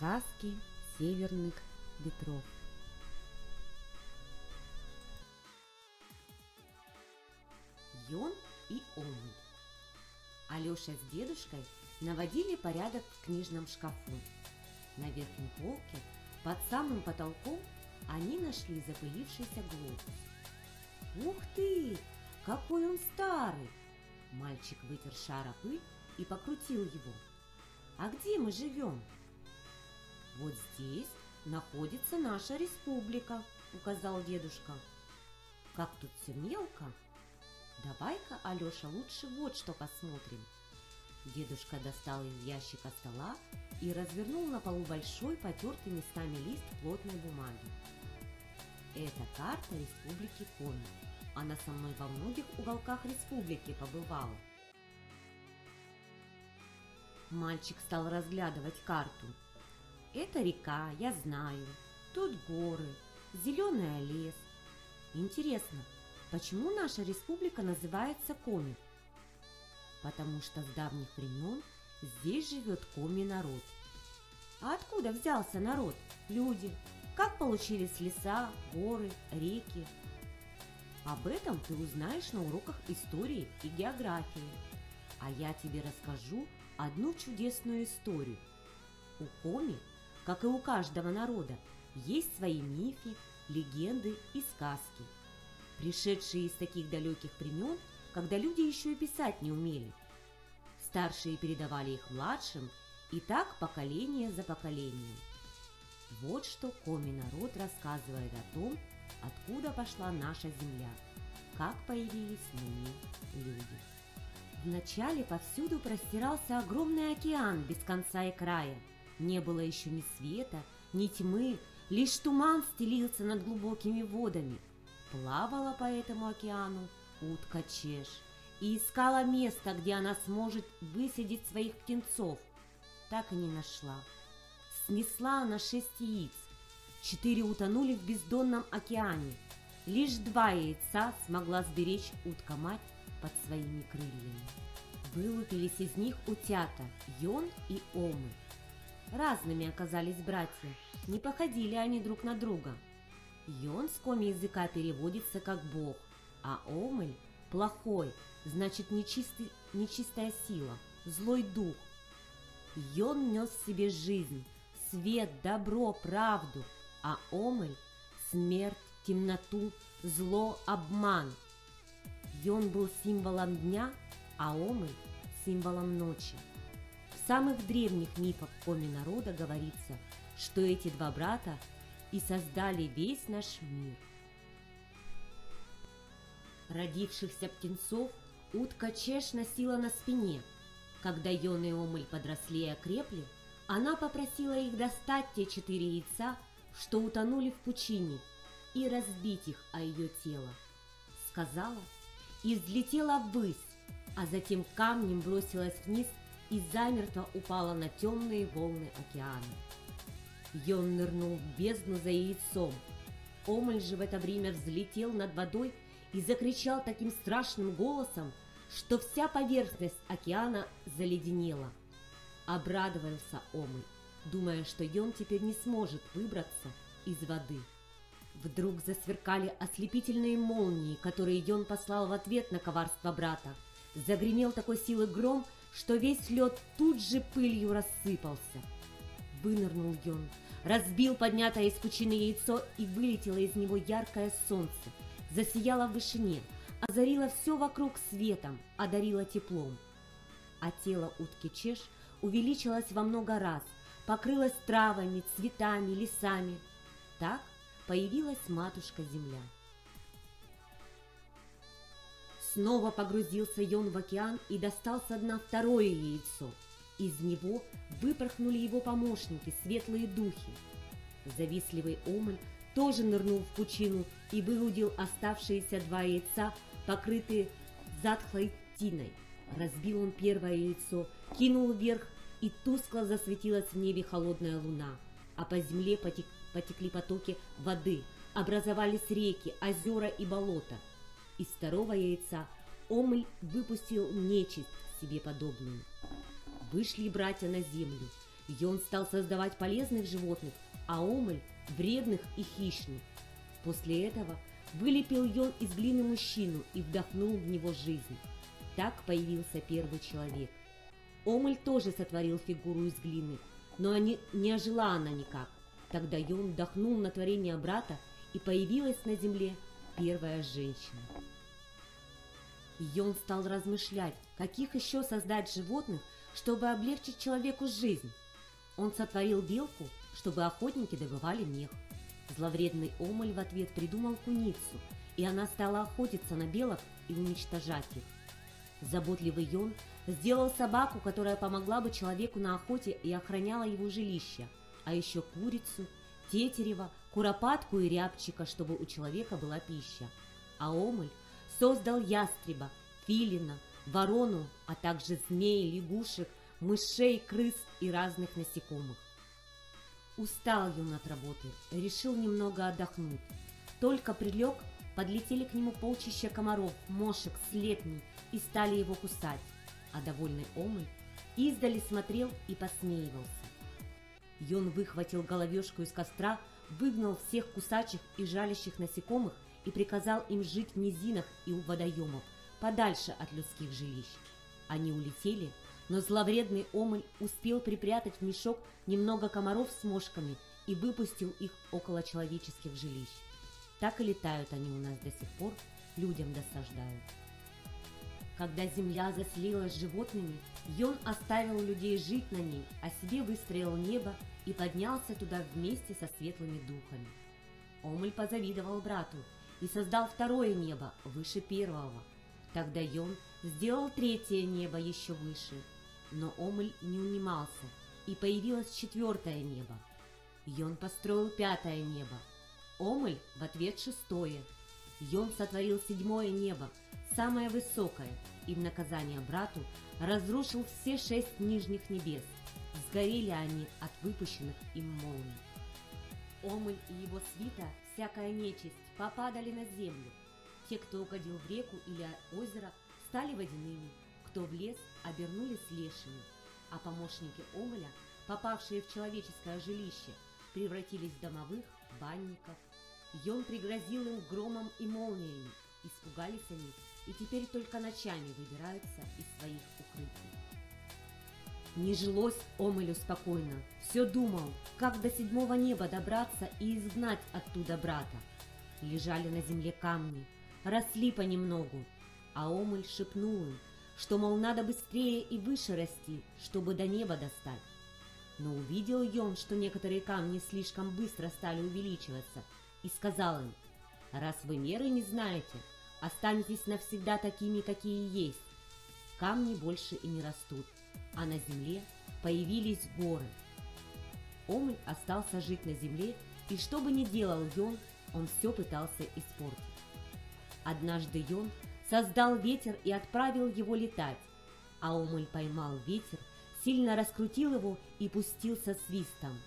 Сказки северных ветров. Йон и Омуль. Алеша с дедушкой наводили порядок в книжном шкафу. На верхней полке под самым потолком они нашли запылившийся глобус. «Ух ты! Какой он старый!» Мальчик вытер шар о пыль и покрутил его. «А где мы живем?» «Вот здесь находится наша республика», — указал дедушка. «Как тут все мелко! Давай-ка, Алеша, лучше вот что посмотрим». Дедушка достал из ящика стола и развернул на полу большой, потертый местами лист плотной бумаги. «Это карта республики Коми. Она со мной во многих уголках республики побывала». Мальчик стал разглядывать карту. «Это река, я знаю. Тут горы, зеленый лес. Интересно, почему наша республика называется Коми?» «Потому что с давних времен здесь живет Коми народ». «А откуда взялся народ? Люди? Как получились леса, горы, реки?» «Об этом ты узнаешь на уроках истории и географии. А я тебе расскажу одну чудесную историю. У Коми, как и у каждого народа, есть свои мифы, легенды и сказки, пришедшие из таких далеких времен, когда люди еще и писать не умели. Старшие передавали их младшим, и так поколение за поколением. Вот что Коми народ рассказывает о том, откуда пошла наша земля, как появились на ней люди. Вначале повсюду простирался огромный океан без конца и края. Не было еще ни света, ни тьмы, лишь туман стелился над глубокими водами. Плавала по этому океану утка Чеш и искала место, где она сможет высадить своих птенцов. Так и не нашла. Снесла она 6 яиц. 4 утонули в бездонном океане. Лишь 2 яйца смогла сберечь утка-мать под своими крыльями. Вылупились из них утята Йон и Омуль. Разными оказались братья, не походили они друг на друга. Йон с коми языка переводится как «бог», а Омуль – плохой, значит нечистая сила, злой дух. Йон нес в себе жизнь, свет, добро, правду, а Омуль – смерть, темноту, зло, обман. Йон был символом дня, а Омуль – символом ночи. В самых древних мифах Коми народа говорится, что эти два брата и создали весь наш мир. Родившихся птенцов утка Чеш носила на спине. Когда Йон и Омуль подросли и окрепли, она попросила их достать те 4 яйца, что утонули в пучине, и разбить их о ее тело. Сказала и взлетела ввысь, а затем камнем бросилась вниз и замертво упала на темные волны океана. Йон нырнул в бездну за яйцом. Омуль же в это время взлетел над водой и закричал таким страшным голосом, что вся поверхность океана заледенела. Обрадовался Омуль, думая, что Йон теперь не сможет выбраться из воды. Вдруг засверкали ослепительные молнии, которые Йон послал в ответ на коварство брата. Загремел такой силы гром, что весь лед тут же пылью рассыпался. Вынырнул Йон, разбил поднятое из пучины яйцо, и вылетело из него яркое солнце, засияло в вышине, озарило все вокруг светом, одарило теплом. А тело утки Чеш увеличилось во много раз, покрылось травами, цветами, лесами. Так появилась матушка-земля. Снова погрузился Йон в океан и достал со дна второе яйцо. Из него выпорхнули его помощники, светлые духи. Завистливый Омуль тоже нырнул в пучину и выудил оставшиеся 2 яйца, покрытые затхлой тиной. Разбил он первое яйцо, кинул вверх, и тускло засветилась в небе холодная луна, а по земле потекли потоки воды, образовались реки, озера и болота. Из второго яйца Омуль выпустил нечисть себе подобную. Вышли братья на землю, Йон стал создавать полезных животных, а Омель – вредных и хищных. После этого вылепил Йон из глины мужчину и вдохнул в него жизнь. Так появился первый человек. Омель тоже сотворил фигуру из глины, но не ожила она никак. Тогда Йон вдохнул на творение брата, и появилась на земле первая женщина. Йон стал размышлять, каких еще создать животных, чтобы облегчить человеку жизнь. Он сотворил белку, чтобы охотники добывали мех. Зловредный Омель в ответ придумал куницу, и она стала охотиться на белок и уничтожать их. Заботливый Йон сделал собаку, которая помогла бы человеку на охоте и охраняла его жилище, а еще курицу, тетерева, куропатку и рябчика, чтобы у человека была пища. А Омель создал ястреба, филина, ворону, а также змей, лягушек, мышей, крыс и разных насекомых. Устал Йон от работы, решил немного отдохнуть. Только прилег, подлетели к нему полчища комаров, мошек, слепней и стали его кусать. А довольный Омель издали смотрел и посмеивался. Йон выхватил головешку из костра, выгнал всех кусачих и жалящих насекомых и приказал им жить в низинах и у водоемов, подальше от людских жилищ. Они улетели, но зловредный Омель успел припрятать в мешок немного комаров с мошками и выпустил их около человеческих жилищ. Так и летают они у нас до сих пор, людям досаждают. Когда земля заселилась животными, Йон оставил людей жить на ней, а себе выстроил небо и поднялся туда вместе со светлыми духами. Омель позавидовал брату и создал второе небо выше первого. Тогда Йон сделал третье небо еще выше, но Омель не унимался, и появилось четвертое небо. Йон построил пятое небо, Омель в ответ шестое. Йон сотворил седьмое небо, самое высокое, и в наказание брату разрушил все 6 нижних небес. Сгорели они от выпущенных им молний. Омель и его свита, всякая нечисть, попадали на землю. Те, кто угодил в реку или озеро, стали водяными, кто в лес, обернулись лешими, а помощники Омеля, попавшие в человеческое жилище, превратились в домовых банников. Йон пригрозил им громом и молниями, испугались они и теперь только ночами выбираются из своих укрытий. Не жилось Омелю спокойно, все думал, как до седьмого неба добраться и изгнать оттуда брата. Лежали на земле камни, росли понемногу, а Омель шепнул им, что, мол, надо быстрее и выше расти, чтобы до неба достать. Но увидел Йон, что некоторые камни слишком быстро стали увеличиваться, и сказал им: «Раз вы меры не знаете, останетесь навсегда такими, какие есть». Камни больше и не растут, а на земле появились горы. Омель остался жить на земле, и что бы ни делал Йон, он все пытался испортить. Однажды Йон создал ветер и отправил его летать, а Омель поймал ветер, сильно раскрутил его и пустился свистом.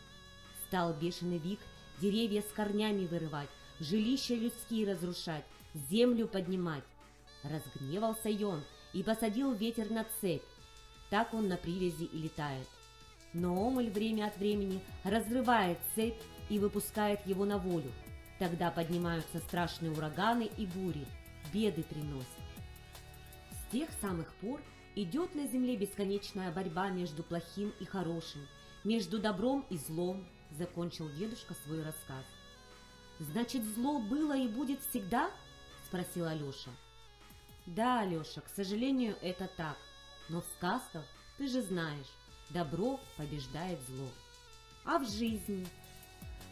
Стал бешеный вик деревья с корнями вырывать, жилища людские разрушать, землю поднимать. Разгневался Йон и посадил ветер на цепь. Так он на привязи и летает. Но Омель время от времени разрывает цепь и выпускает его на волю. Тогда поднимаются страшные ураганы и бури, беды приносят. С тех самых пор идет на земле бесконечная борьба между плохим и хорошим, между добром и злом, закончил дедушка свой рассказ. «Значит, зло было и будет всегда?» – спросил Алеша. «Да, Алеша, к сожалению, это так. Но в сказках, ты же знаешь, добро побеждает зло. А в жизни?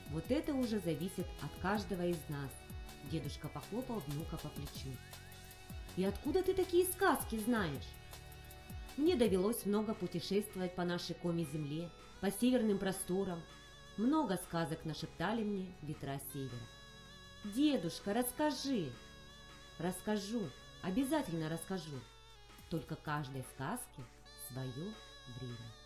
Вот это уже зависит от каждого из нас», – дедушка похлопал внука по плечу. «И откуда ты такие сказки знаешь?» «Мне довелось много путешествовать по нашей коми-земле, по северным просторам. Много сказок нашептали мне ветра севера». «Дедушка, расскажи!» «Расскажу, обязательно расскажу. Только каждой сказке свое время».